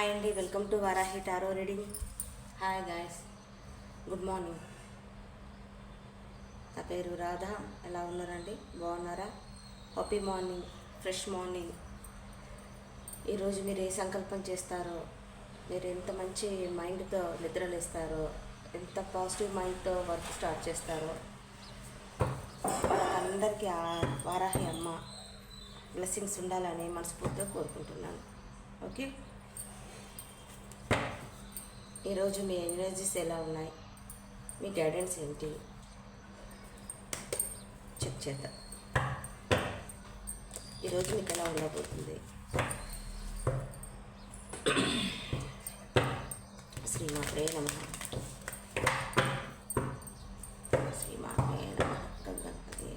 Hi అండి, welcome to Varahi tarot reading. Hi guys, good morning. నా పేరు రాధా. ఎలా ఉన్నారండి? బాగున్నారా? Happy morning, fresh morning. ఈరోజు మీరు ఏ సంకల్పం చేస్తారో, మీరు ఎంత మంచి మైండ్తో నిద్రలేస్తారో, ఎంత పాజిటివ్ మైండ్తో వర్క్ స్టార్ట్ చేస్తారో, వాళ్ళకందరికీ ఆ వారాహి అమ్మ బ్లెస్సింగ్స్ ఉండాలని మనస్ఫూర్తిగా కోరుకుంటున్నాను. ఓకే, ఈరోజు మీ ఎనర్జీస్ ఎలా ఉన్నాయి, మీ గైడెన్స్ ఏంటి చెక్ చేద్దాం. ఈరోజు మీకు ఎలా ఉండబోతుంది? శ్రీమాత్రే నమః. శ్రీమాత్రే నమః. గంగపతి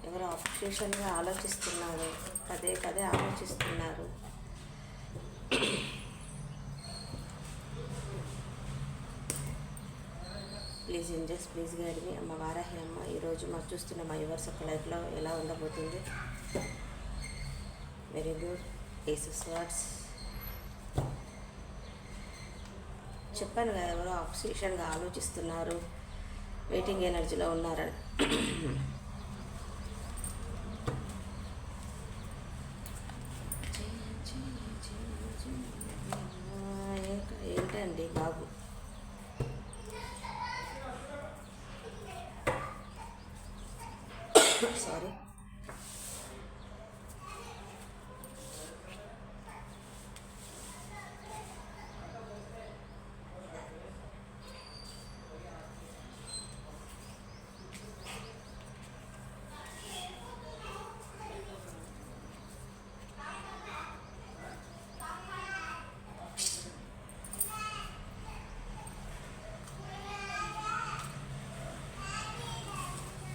ఎవరో అప్రిషియేషన్గా ఆలోచిస్తున్నారు, పదే పదే ఆలోచిస్తున్నారు. ప్లీజ్ ఏంజెస్, ప్లీజ్ గైడ్ మీ. అమ్మ వారాహి అమ్మ, ఈరోజు మాకు చూస్తున్న మా యువర్స్ ఒక లైఫ్లో ఎలా ఉండబోతుంది? Very good. Ace of swords. చెప్పాను కదా, ఎవరో అప్రిషియేషన్గా ఆలోచిస్తున్నారు, వెయిటింగ్ ఎనర్జీలో ఉన్నారని. ఏంటండి బాబు, సారీ.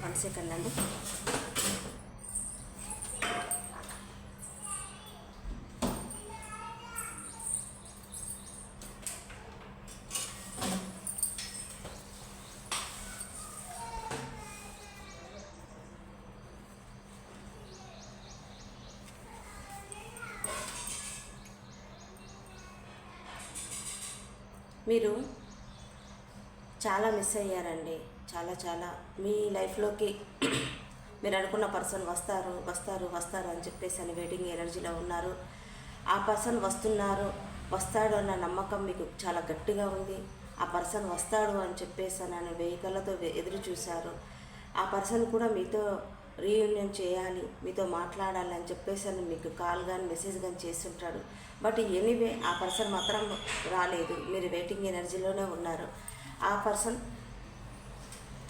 వన్ సెకండ్ అండి. మీరు చాలా మిస్ అయ్యారండి, చాలా చాలా. మీ లైఫ్లోకి మీరు అనుకున్న పర్సన్ వస్తారు వస్తారు వస్తారు అని చెప్పేసి అని వెయిటింగ్ ఎనర్జీలో ఉన్నారు. ఆ పర్సన్ వస్తాడు అన్న నమ్మకం మీకు చాలా గట్టిగా ఉంది. ఆ పర్సన్ వస్తాడు అని చెప్పేసి అని వెయ్యి కళ్ళతో ఎదురు చూశారు. ఆ పర్సన్ కూడా మీతో రీయూనియన్ చేయాలి, మీతో మాట్లాడాలి అని చెప్పేసి అని మీకు కాల్ కానీ మెసేజ్ కానీ చేస్తుంటాడు. బట్ ఎనీవే ఆ పర్సన్ మాత్రం రాలేదు. మీరు వెయిటింగ్ ఎనర్జీలోనే ఉన్నారు. ఆ పర్సన్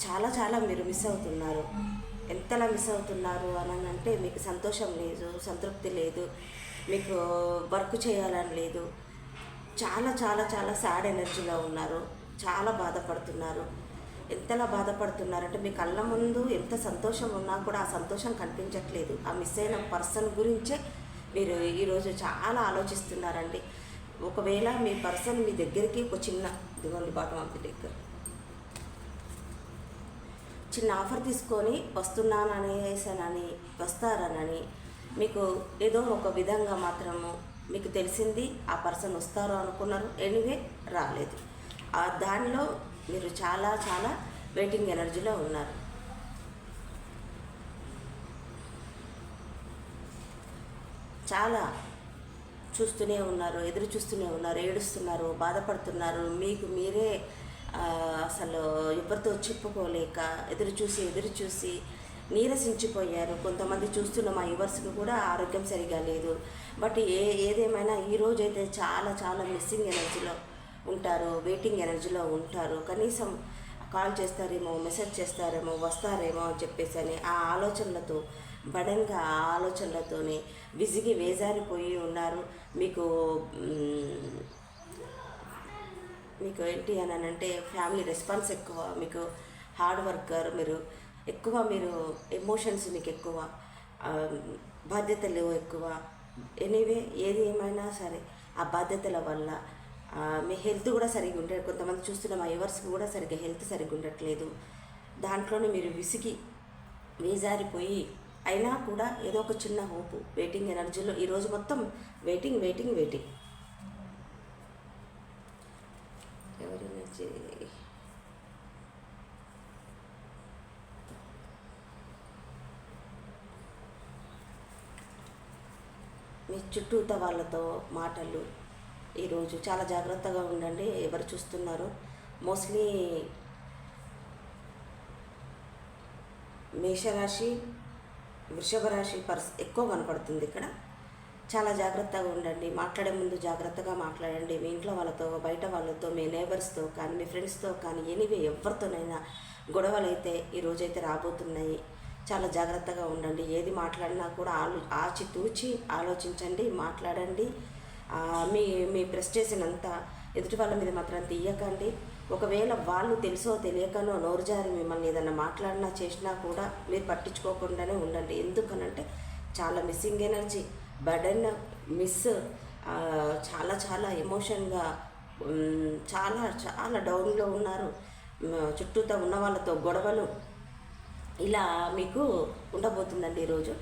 చాలా చాలా మీరు మిస్ అవుతున్నారు. ఎంతలా మిస్ అవుతున్నారు అని అంటే, మీకు సంతోషం లేదు, సంతృప్తి లేదు, మీకు వర్క్ చేయాలని లేదు. చాలా చాలా చాలా సాడ్ ఎనర్జీలో ఉన్నారు, చాలా బాధపడుతున్నారు. ఎంతలా బాధపడుతున్నారంటే, మీ కళ్ళ ముందు ఎంత సంతోషం ఉన్నా కూడా ఆ సంతోషం కనిపించట్లేదు. ఆ మిస్ అయిన పర్సన్ గురించే మీరు ఈరోజు చాలా ఆలోచిస్తున్నారండి. ఒకవేళ మీ పర్సన్ మీ దగ్గరికి ఒక ఇదిగోండి బాటం ఆఫ్ ది డెక్, చిన్న ఆఫర్ తీసుకొని వస్తారనని మీకు ఏదో ఒక విధంగా మాత్రము మీకు తెలిసింది. ఆ పర్సన్ వస్తారు అనుకున్నారు, ఎనీవే రాలేదు. దానిలో మీరు చాలా చాలా వెయిటింగ్ ఎనర్జీలో ఉన్నారు. చాలా చూస్తూనే ఉన్నారు, ఎదురు చూస్తూనే ఉన్నారు, ఏడుస్తున్నారు, బాధపడుతున్నారు. మీకు మీరే అసలు ఎవరితో చెప్పుకోలేక ఎదురు చూసి నీరసించిపోయారు. కొంతమంది చూస్తున్న మా యువర్స్కి కూడా ఆరోగ్యం సరిగా లేదు. బట్ ఏదేమైనా ఈరోజైతే చాలా చాలా మిస్సింగ్ ఎనర్జీలో ఉంటారు, వెయిటింగ్ ఎనర్జీలో ఉంటారు. కనీసం ఒక కాల్ చేస్తారేమో, మెసేజ్ చేస్తారేమో, వస్తారేమో అని చెప్పేసి అని ఆ ఆలోచనలతో బడన్గా ఆ ఆలోచనలతోనే విసిగి వేజారిపోయి ఉన్నారు. మీకు మీకు ఏంటి అని అంటే ఫ్యామిలీ రెస్పాన్స్ ఎక్కువ, మీకు హార్డ్ వర్కర్ మీరు ఎక్కువ, మీరు ఎమోషన్స్ మీకు ఎక్కువ, బాధ్యతలు ఎక్కువ. ఎనీవే ఏది ఏమైనా సరే ఆ బాధ్యతల వల్ల మీ హెల్త్ కూడా సరిగ్గా ఉండదు. కొంతమంది చూస్తున్న మా యువర్స్కి కూడా సరిగ్గా హెల్త్ సరిగ్గా ఉండట్లేదు. దాంట్లోనే మీరు విసిగి వేజారిపోయి అయినా కూడా ఏదో ఒక చిన్న హోపు వెయిటింగ్ ఎనర్జీలో ఈరోజు మొత్తం వెయిటింగ్ వెయిటింగ్ వెయిటింగ్. ఎవరి ఎనర్జీ మీ చుట్టూత వాళ్ళతో మాటలు ఈరోజు చాలా జాగ్రత్తగా ఉండండి. ఎవరు చూస్తున్నారు? మోస్ట్లీ మేషరాశి, వృషభ రాశి ఎక్కువ కనపడుతుంది ఇక్కడ. చాలా జాగ్రత్తగా ఉండండి. మాట్లాడే ముందు జాగ్రత్తగా మాట్లాడండి. మీ ఇంట్లో వాళ్ళతో, బయట వాళ్ళతో, మీ నేబర్స్తో కానీ, మీ ఫ్రెండ్స్తో కానీ, ఎనీవే ఎవరితోనైనా గొడవలు అయితే ఈరోజైతే రాబోతున్నాయి. చాలా జాగ్రత్తగా ఉండండి. ఏది మాట్లాడినా కూడా ఆచితూచి ఆలోచించండి, మాట్లాడండి. మీ మీ ప్రెస్టేషన్ అంతా ఎదుటి వాళ్ళ మీద మాత్రం తీయకండి. ఒకవేళ వాళ్ళు తెలుసో తెలియకనో నోరు జారి మిమ్మల్ని ఏదైనా మాట్లాడినా చేసినా కూడా మీరు పట్టించుకోకుండానే ఉండండి. ఎందుకనంటే చాలా మిస్సింగ్ ఎనర్జీ, బర్డెన్, మిస్, చాలా చాలా ఎమోషన్గా చాలా చాలా డౌన్లో ఉన్నారు. చుట్టూతో ఉన్న వాళ్ళతో గొడవలు ఇలా మీకు ఉండబోతుందండి ఈరోజు.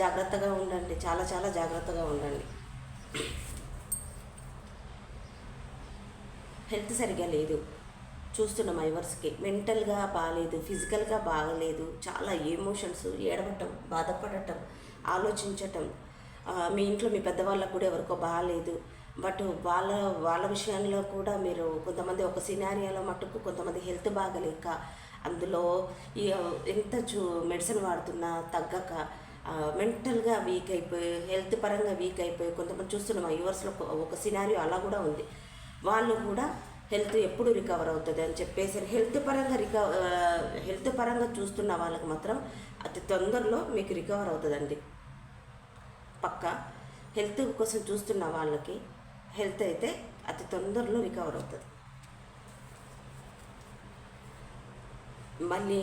జాగ్రత్తగా ఉండండి, చాలా చాలా జాగ్రత్తగా ఉండండి. హెల్త్ సరిగా లేదు చూస్తున్న మైవర్స్కి, మెంటల్గా బాగాలేదు, ఫిజికల్గా బాగలేదు. చాలా ఎమోషన్స్, ఏడవటం, బాధపడటం, ఆలోచించటం. మీ ఇంట్లో మీ పెద్దవాళ్ళకు కూడా ఎవరికో బాగాలేదు, బట్ వాళ్ళ విషయంలో కూడా మీరు కొంతమంది ఒక సినారియాలో మట్టుకు కొంతమంది హెల్త్ బాగలేక అందులో ఎంత మెడిసిన్ వాడుతున్నా తగ్గక మెంటల్గా వీక్ అయిపోయి, హెల్త్ పరంగా వీక్ అయిపోయి కొంతమంది చూస్తున్నాం. మా యూవర్స్లో ఒక సినారియో అలా కూడా ఉంది. వాళ్ళు కూడా హెల్త్ ఎప్పుడు రికవర్ అవుతుంది అని చెప్పేసి హెల్త్ పరంగా చూస్తున్న వాళ్ళకి మాత్రం అతి తొందరలో మీకు రికవర్ అవుతుందండి. పక్కా హెల్త్ కోసం చూస్తున్న వాళ్ళకి హెల్త్ అయితే అతి తొందరలో రికవర్ అవుతుంది. మళ్ళీ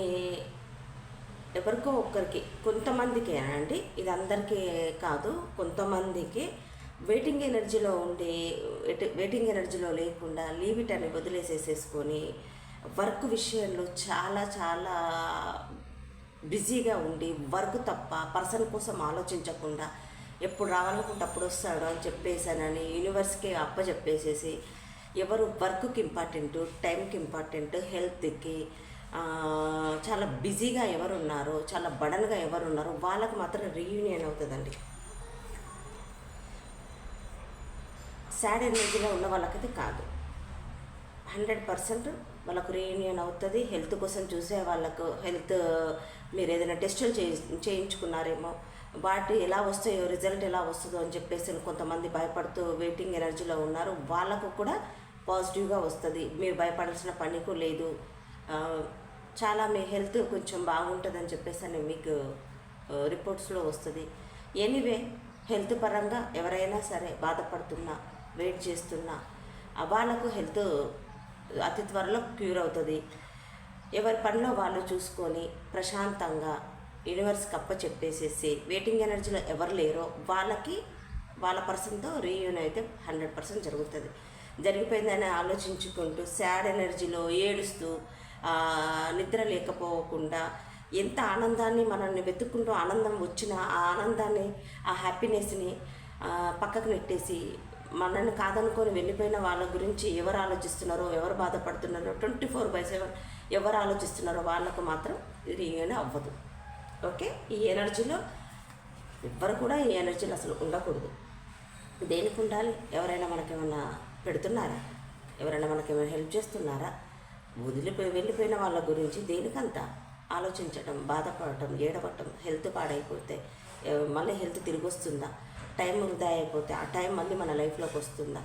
ఎవరికో ఒక్కరికి, కొంతమందికి అండి, ఇది అందరికీ కాదు, కొంతమందికి వెయిటింగ్ ఎనర్జీలో ఉండి వెయిటింగ్ ఎనర్జీలో లేకుండా లీవ్ ఇట్ అని వదిలేసేసేసుకొని వర్క్ విషయంలో చాలా చాలా బిజీగా ఉండి వర్క్ తప్ప పర్సన్ కోసం ఆలోచించకుండా ఎప్పుడు రావాలనుకుంటే అప్పుడు వస్తాడు అని చెప్పేసానని యూనివర్స్కి అప్పచెప్పేసేసి ఎవరు వర్క్కి ఇంపార్టెంట్, టైంకి ఇంపార్టెంట్, హెల్త్కి చాలా బిజీగా ఎవరున్నారో, చాలా బడన్గా ఎవరున్నారో వాళ్ళకి మాత్రం రీయూనియన్ అవుతుందండి. సాడ్ ఎనర్జీలో ఉన్న వాళ్ళకైతే కాదు, 100% వాళ్ళకు రీయూనియన్ అవుతుంది. హెల్త్ కోసం చూసే వాళ్ళకు హెల్త్, మీరు ఏదైనా టెస్టులు చేయించుకున్నారేమో, వాటి ఎలా వస్తాయో, రిజల్ట్ ఎలా వస్తుందో అని చెప్పేసి కొంతమంది భయపడుతూ వెయిటింగ్ ఎనర్జీలో ఉన్నారు. వాళ్ళకు కూడా పాజిటివ్గా వస్తుంది. మీరు భయపడాల్సిన పనికు లేదు. చాలా మీ హెల్త్ కొంచెం బాగుంటుందని చెప్పేసి అని మీకు రిపోర్ట్స్లో వస్తుంది. ఎనీవే హెల్త్ పరంగా ఎవరైనా సరే బాధపడుతున్నా, వెయిట్ చేస్తున్నా వాళ్ళకు హెల్త్ అతి త్వరలో క్యూర్ అవుతుంది. ఎవరి పనిలో వాళ్ళు చూసుకొని ప్రశాంతంగా యూనివర్స్కి చెప్పేసేసి వెయిటింగ్ ఎనర్జీలో ఎవరు లేరో వాళ్ళకి వాళ్ళ పర్సన్తో రీయూనియన్ అయితే 100% జరుగుతుంది. జరిగిపోయిందని ఆలోచించుకుంటూ సాడ్ ఎనర్జీలో ఏడుస్తూ నిద్ర లేకపోకుండా ఎంత ఆనందాన్ని మనల్ని వెతుక్కుంటూ ఆనందం వచ్చిన ఆ ఆనందాన్ని, ఆ హ్యాపీనెస్ని పక్కకు నెట్టేసి మనల్ని కాదనుకొని వెళ్ళిపోయిన వాళ్ళ గురించి ఎవరు ఆలోచిస్తున్నారో, ఎవరు బాధపడుతున్నారో, 24/7 ఎవరు ఆలోచిస్తున్నారో వాళ్ళకు మాత్రం రీయూనియన్ అవ్వదు. ఓకే, ఈ ఎనర్జీలో ఎవ్వరు కూడా ఈ ఎనర్జీలో అసలు ఉండకూడదు. దేనికి ఉండాలి? ఎవరైనా మనకేమైనా పెడుతున్నారా? ఎవరైనా మనకేమైనా హెల్ప్ చేస్తున్నారా? వెళ్ళిపోయిన వాళ్ళ గురించి దేనికంతా ఆలోచించటం, బాధపడటం, ఏడవటం, హెల్త్ పాడైపోతే మళ్ళీ హెల్త్ తిరిగి వస్తుందా? టైం వృధా అయిపోతే ఆ టైం మళ్ళీ మన లైఫ్లోకి వస్తుందా?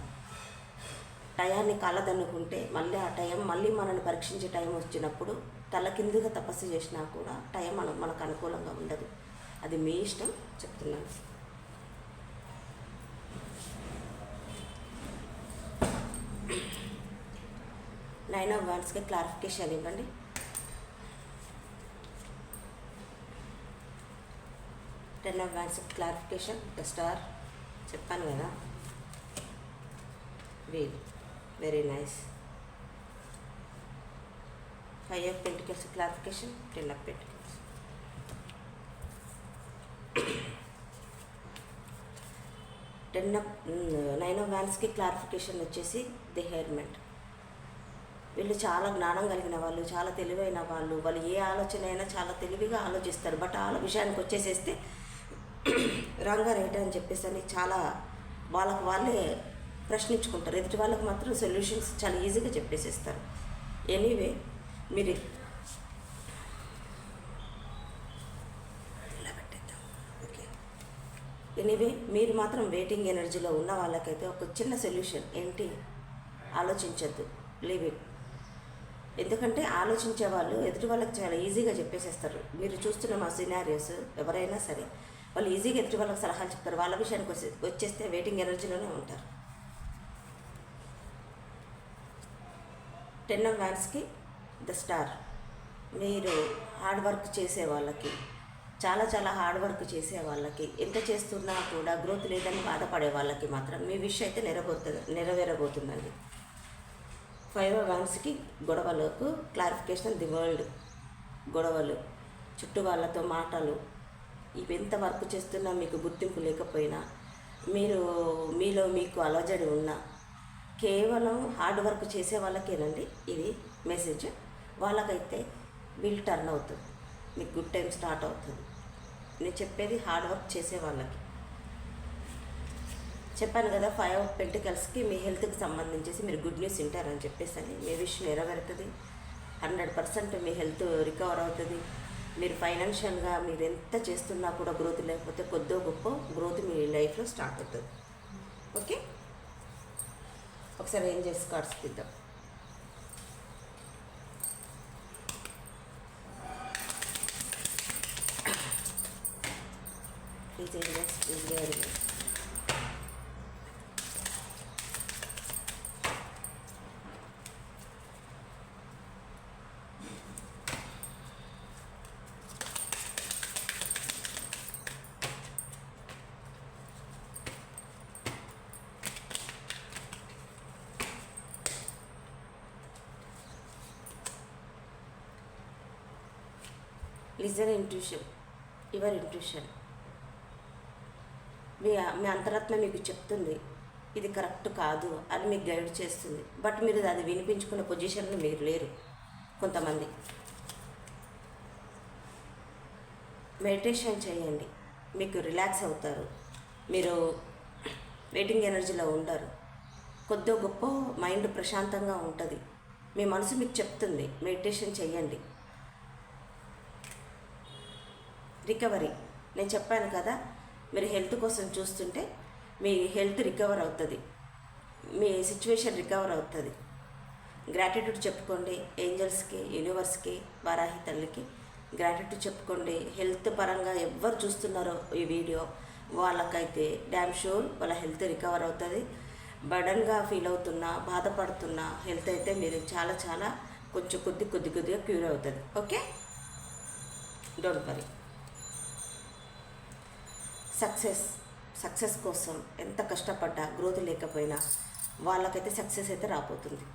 టయాన్ని కాలదన్నుకుంటే మళ్ళీ ఆ టైం మళ్ళీ మనల్ని పరీక్షించే టైం వచ్చినప్పుడు తల కిందుగా తపస్సు చేసినా కూడా టైం మనకు అనుకూలంగా ఉండదు. అది మీ ఇష్టం, చెప్తున్నాను. నైన్ ఆఫ్ వాండ్స్కి క్లారిఫికేషన్ ఇవ్వండి. టెన్ ఆఫ్ వాండ్స్కి క్లారిఫికేషన్. ద స్టార్ చెప్పాను కదా, wheel very nice. Five of pentacles clarification. Ten of pentacles. Nine of వాండ్స్కి క్లారిఫికేషన్ వచ్చేసి ది హెయిర్మెంట్. వీళ్ళు చాలా జ్ఞానం కలిగిన వాళ్ళు, చాలా తెలివైన వాళ్ళు. వాళ్ళు ఏ ఆలోచన అయినా చాలా తెలివిగా ఆలోచిస్తారు. బట్ ఆ విషయానికి వచ్చేసేస్తే రాంగా రైట్ అని చెప్పేసి అని చాలా వాళ్ళే ప్రశ్నించుకుంటారు. ఎదుటి వాళ్ళకి మాత్రం సొల్యూషన్స్ చాలా ఈజీగా చెప్పేసేస్తారు. ఎనీవే మీరు ఇలా పెట్టేద్దాం. ఓకే, ఎనీవే మీరు మాత్రం వెయిటింగ్ ఎనర్జీలో ఉన్న వాళ్ళకైతే ఒక చిన్న సొల్యూషన్ ఏంటి, ఆలోచించద్దు, లీవ్ ఇట్. ఎందుకంటే ఆలోచించే వాళ్ళు ఎదుటి వాళ్ళకి చాలా ఈజీగా చెప్పేసేస్తారు. మీరు చూస్తున్న మా సినారియోస్ ఎవరైనా సరే వాళ్ళు ఈజీగా ఎదుటి వాళ్ళకి సలహాలు చెప్తారు. వాళ్ళ విషయానికి వచ్చేస్తే వెయిటింగ్ ఎనర్జీలోనే ఉంటారు. టెన్ ఆఫ్ వాండ్స్కి ద స్టార్. మీరు హార్డ్ వర్క్ చేసే వాళ్ళకి, చాలా చాలా హార్డ్ వర్క్ చేసే వాళ్ళకి, ఎంత చేస్తున్నా కూడా గ్రోత్ లేదని బాధపడే వాళ్ళకి మాత్రం మీ విష్ అయితే నెరవేరబోతుందండి. ఫైవ్ ఆఫ్ వాండ్స్కి గొడవలకు క్లారిఫికేషన్. The world. గొడవలు, చుట్టూ వాళ్ళతో మాటలు, ఇవి ఎంత వర్క్ చేస్తున్నా మీకు గుర్తింపు లేకపోయినా, మీలో మీకు అలజడి ఉన్నా, కేవలం హార్డ్ వర్క్ చేసే వాళ్ళకేనండి ఇది మెసేజ్. వాళ్ళకైతే వీల్ టర్న్ అవుతుంది, మీకు గుడ్ టైం స్టార్ట్ అవుతుంది. నేను చెప్పేది హార్డ్ వర్క్ చేసే వాళ్ళకి. చెప్పాను కదా, ఫైవ్ ఆఫ్ పెంటికల్స్కి మీ హెల్త్కి సంబంధించేసి మీరు గుడ్ న్యూస్ వింటారని చెప్పేసి అని. మీ విష్ నెరవేరుతుంది. 100% మీ హెల్త్ రికవర్ అవుతుంది. మీరు ఫైనాన్షియల్గా మీరు ఎంత చేస్తున్నా కూడా గ్రోత్ లేకపోతే కొద్దో గొప్ప గ్రోత్ మీ లైఫ్లో స్టార్ట్ అవుతుంది. ఓకే, ఒకసారి ఏంజెల్స్ కార్డ్స్ తీద్దాం. Please angels, please guide me. Listen intuition, your intuition. మీ అంతరాత్మ మీకు చెప్తుంది ఇది కరెక్ట్ కాదు అని మీకు గైడ్ చేస్తుంది. బట్ మీరు అది వినిపించుకునే పొజిషన్లో మీరు లేరు. కొంతమంది మెడిటేషన్ చేయండి, మీకు రిలాక్స్ అవుతారు. మీరు వెయిటింగ్ ఎనర్జీలో ఉండరు. కొద్దో గొప్ప మైండ్ ప్రశాంతంగా ఉంటుంది. మీ మనసు మీకు చెప్తుంది మెడిటేషన్ చేయండి. రికవరీ, నేను చెప్పాను కదా, మీరు హెల్త్ కోసం చూస్తుంటే మీ హెల్త్ రికవర్ అవుతుంది, మీ సిచ్యువేషన్ రికవర్ అవుతుంది. గ్రాటిట్యూడ్ చెప్పుకోండి ఏంజల్స్కి, యూనివర్స్కి, వారాహి తల్లికి గ్రాటిట్యూడ్ చెప్పుకోండి. హెల్త్ పరంగా ఎవరు చూస్తున్నారో ఈ వీడియో వాళ్ళకైతే డ్యామ్ షూర్ వాళ్ళ హెల్త్ రికవర్ అవుతుంది. బర్డన్గా ఫీల్ అవుతున్నా, బాధపడుతున్నా హెల్త్ అయితే మీరు చాలా చాలా కొంచెం కొద్దిగా క్యూర్ అవుతుంది. Okay, don't worry. సక్సెస్ కోసం ఎంత కష్టపడ్డా గ్రోత్ లేకపోయినా వాళ్ళకైతే సక్సెస్ అయితే రాబోతుంది.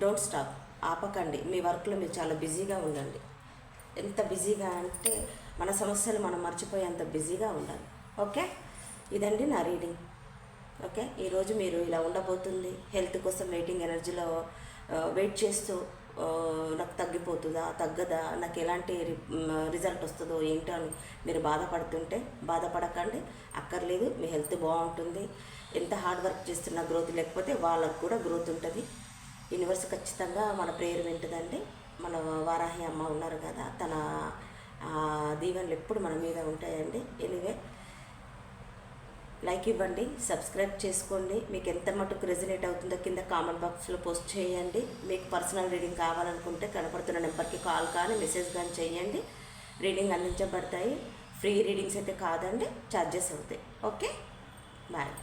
Don't stop, ఆపకండి. మీ వర్క్లో మీరు చాలా బిజీగా ఉండండి. ఎంత బిజీగా అంటే మన సమస్యలు మనం మర్చిపోయేంత బిజీగా ఉండాలి. ఓకే, ఇదండి నా రీడింగ్. ఓకే, ఈరోజు మీరు ఇలా ఉండబోతుంది. హెల్త్ కోసం వెయిటింగ్ ఎనర్జీలో వెయిట్ చేస్తూ నాకు తగ్గిపోతుందా, తగ్గదా, నాకు ఎలాంటి రిజల్ట్ వస్తుందో ఏంటో అని మీరు బాధపడకండి. అక్కర్లేదు, మీ హెల్త్ బాగుంటుంది. ఎంత హార్డ్ వర్క్ చేస్తున్నా గ్రోత్ లేకపోతే వాళ్ళకు కూడా గ్రోత్ ఉంటుంది. యూనివర్స్ ఖచ్చితంగా మన ప్రేయర్ వింటుందండి. మన వారాహి అమ్మ ఉన్నారు కదా, తన దీవెనలు ఎప్పుడు మన మీద ఉంటాయండి. ఎనివే లైక్ ఇవ్వండి, సబ్స్క్రైబ్ చేసుకోండి. మీకు ఎంత మటుకు రెజనేట్ అవుతుందో కింద కామెంట్ బాక్స్లో పోస్ట్ చేయండి. మీకు పర్సనల్ రీడింగ్ కావాలనుకుంటే కనపడుతున్న నెంబర్కి కాల్ కానీ మెసేజ్ కానీ చేయండి. రీడింగ్ అందించబడతాయి. ఫ్రీ రీడింగ్స్ అయితే కాదండి, ఛార్జెస్ అవుతాయి. Okay, bye.